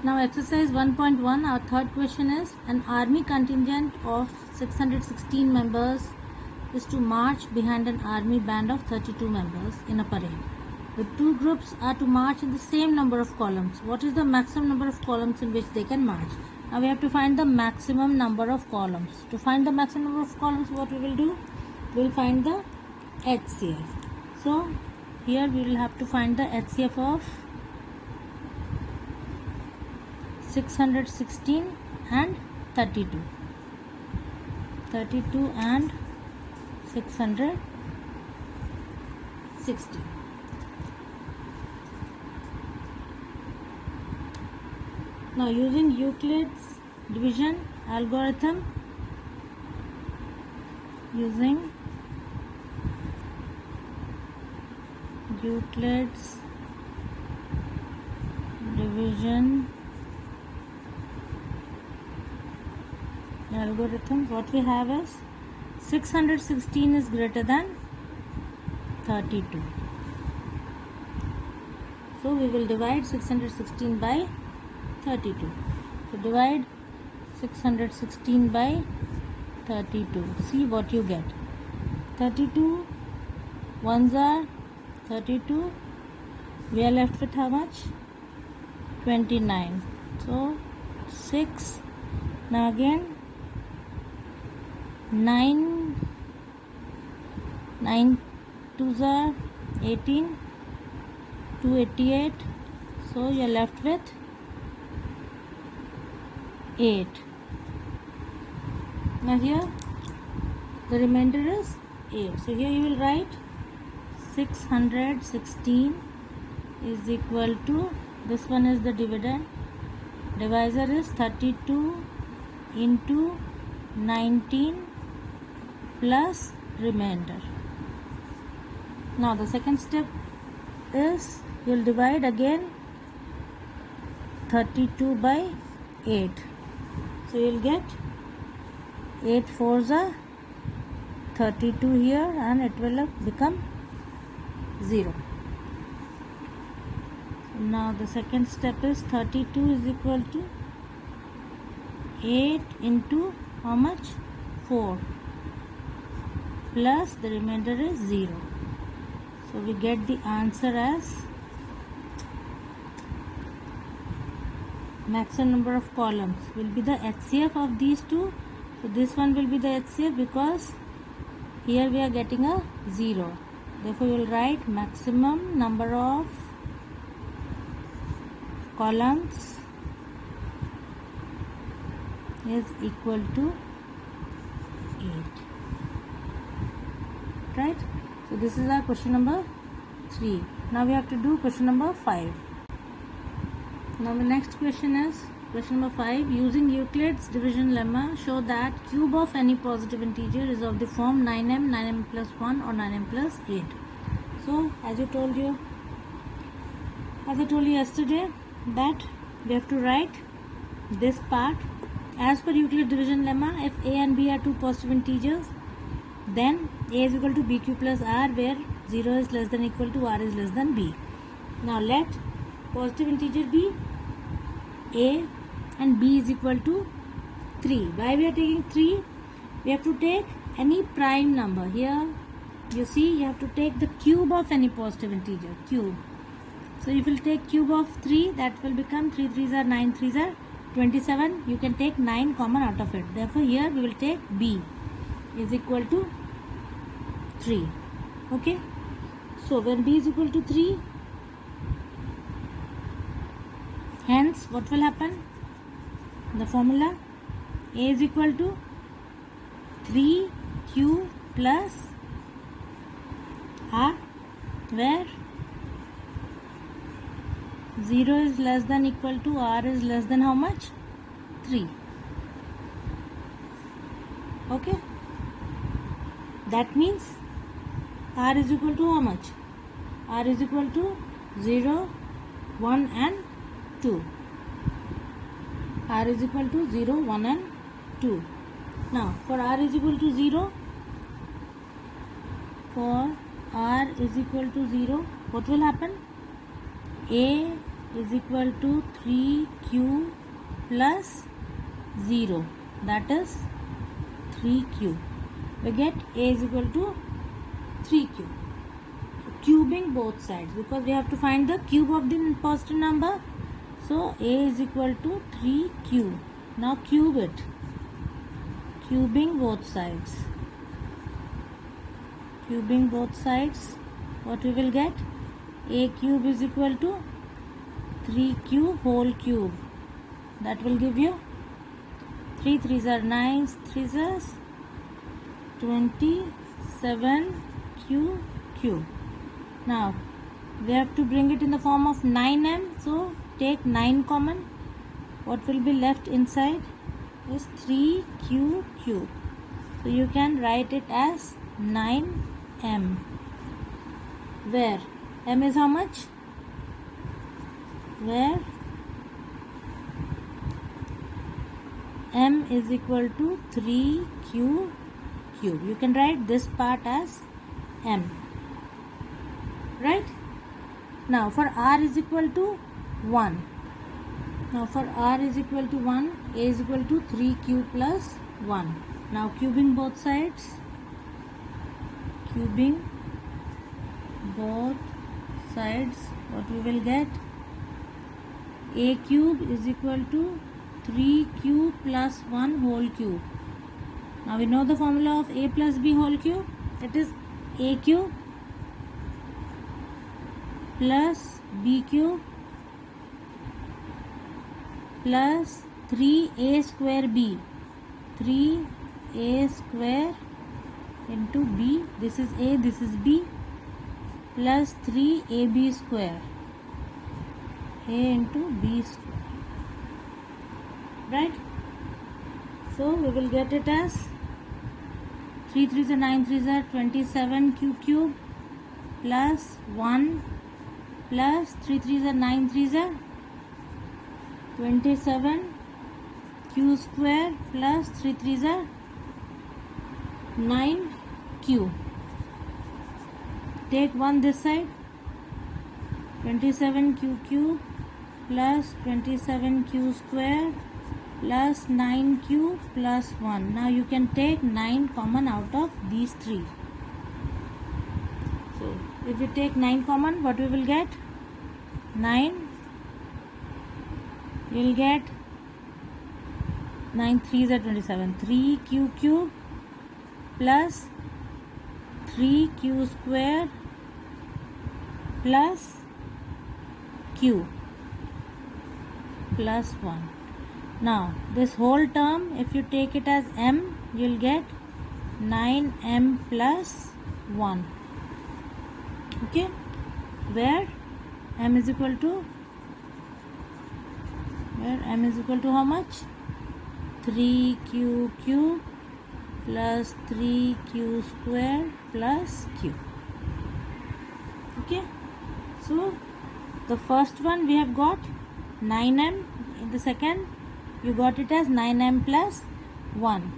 Now exercise 1.1, our third question is, an army contingent of 616 members is to march behind an army band of 32 members in a parade. The two groups are to march in the same number of columns. What is the maximum number of columns in which they can march? Now we have to find the maximum number of columns. To find the maximum number of columns, what we will do? We will find the HCF. So here we will have to find the HCF of 616 and 32. 32 and 660. Now using Euclid's division algorithm, using Euclid's division algorithm, what we have is 616 is greater than 32. So we will divide 616 by 32. So divide 616 by 32. See what you get. 32 ones are 32. We are left with how much? 29. So 6. Now again 9 twos are 18, 288. So you are left with 8. Now here the remainder is 8. So here you will write 616 is equal to, this one is the dividend, divisor is 32 into 19 plus remainder. Now the second step is, you will divide again 32 by 8. So you will get 8 fours are 32 here, and it will become 0. Now the second step is 32 is equal to 8 into how much? 4 plus the remainder is 0. So we get the answer as maximum number of columns will be the HCF of these two. So this one will be the HCF because here we are getting a 0. Therefore you will write maximum number of columns is equal to 8. Right? So this is our question number 3. Now we have to do question number 5. Now the next question is question number 5. Using Euclid's division lemma, show that cube of any positive integer is of the form 9m, 9m plus 1 or 9m plus 8. So as I told you yesterday, that we have to write this part. As per Euclid division lemma, if a and b are two positive integers, then a is equal to bq plus r, where 0 is less than equal to r is less than b. Now let positive integer be a and b is equal to 3. Why we are taking 3? We have to take any prime number. Here you see you have to take the cube of any positive integer, cube. So if you will take cube of 3, that will become 3 3s are 9, 3s are 27. You can take 9 common out of it. Therefore here we will take b is equal to 3. Okay. So when b is equal to 3, hence what will happen? The formula a is equal to 3q plus r, where 0 is less than equal to r is less than how much? 3. Okay. That means r is equal to how much? R is equal to 0, 1 and 2. R is equal to 0, 1 and 2. Now for r is equal to 0, what will happen? A is equal to 3q plus 0, that is 3q. We get a is equal to 3q. So cubing both sides, because we have to find the cube of the positive number. So a is equal to 3q. Now cube it. Cubing both sides. Cubing both sides. What we will get? A cube is equal to 3q whole cube. That will give you 3 3s are 9, 3s are 27q cube. Now we have to bring it in the form of 9m. So take 9 common. What will be left inside is 3q cube. So you can write it as 9m, where m is how much? Where m is equal to 3q cube. You can write this part as m. Right? Now for r is equal to 1. Now for r is equal to 1, a is equal to 3q plus 1. Now cubing both sides. Cubing both sides. What we will get? A cube is equal to 3q plus 1 whole cube. Now we know the formula of a plus b whole cube. It is a cube plus b cube plus 3a square b. 3a square into b. This is a, this is b, plus 3ab square. A into b square. Right? So we will get it as 3 3s are 9, 3s are 27q cube plus 1 plus 3 3s are 9, 3s are 27q square plus 3 3s are 9q. Take 1 this side. 27q cube plus 27q square plus 9q plus 1. Now you can take 9 common out of these three. So if you take 9 common, what we will get? 9. You will get 9 3s are 27. 3q cube plus 3q square plus q plus 1. Now this whole term, if you take it as m, you will get 9m plus 1. Okay, where m is equal to how much? 3q cube plus 3q square plus q. Okay, so the first one we have got 9m. In the second you got it as 9m plus 1.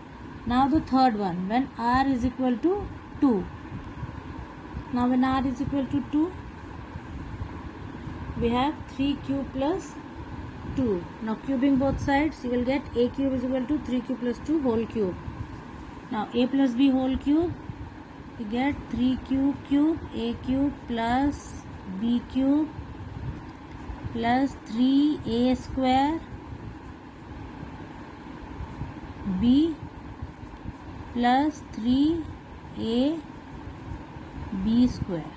Now the third one, when r is equal to 2. Now when r is equal to 2, we have 3q plus 2. Now cubing both sides, you will get a cube is equal to 3q plus 2 whole cube. Now a plus b whole cube, you get 3q cube, a cube plus b cube plus 3a square b plus 3a b square.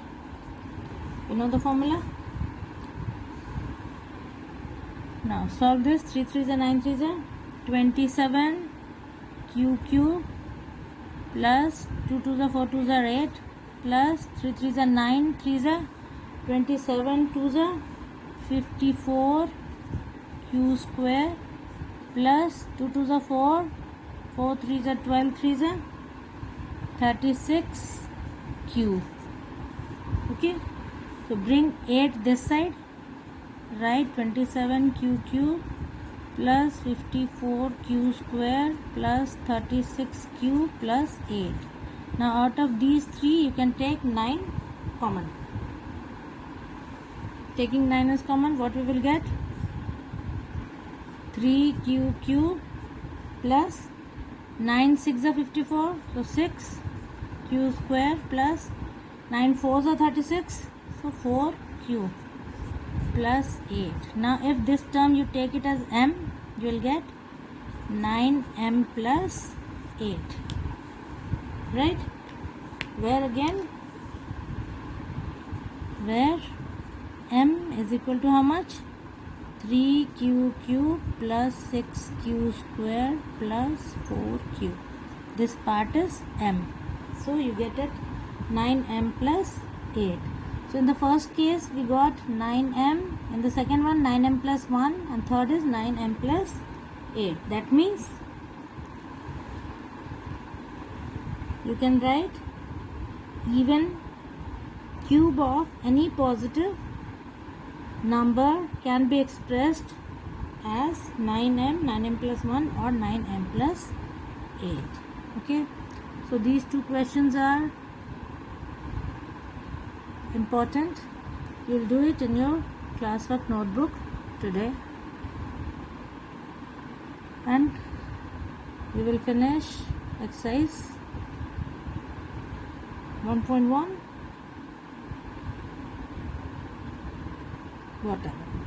You know the formula? Now solve this. 3 3s are 9, 3s are 27 q cube plus 2 2s are 4, 2s are 8 plus 3 3s are 9, 3s are 27, 2s are 54 q square plus 2 2s are 4, 4 3s are 12, 3s are 36 q. Okay, so bring 8 this side. Write 27q cube plus 54q square plus 36q plus 8. Now out of these three you can take 9 common. taking 9 is common, what we will get? 3q plus 9 6 are 54, so 6 q square plus 9 4s are 36, so 4q plus 8. Now if this term you take it as m, you will get 9m plus 8, right? Where m is equal to how much? 3q plus 6q square plus 4q. This part is m. So you get it 9m plus 8. So in the first case we got 9m, in the second one 9m plus 1, and third is 9m plus 8. That means you can write even cube of any positive number can be expressed as 9m plus 1 or 9m plus 8. Okay, so these two questions are important. You will do it in your classwork notebook today, and we will finish exercise 1.1 whatever.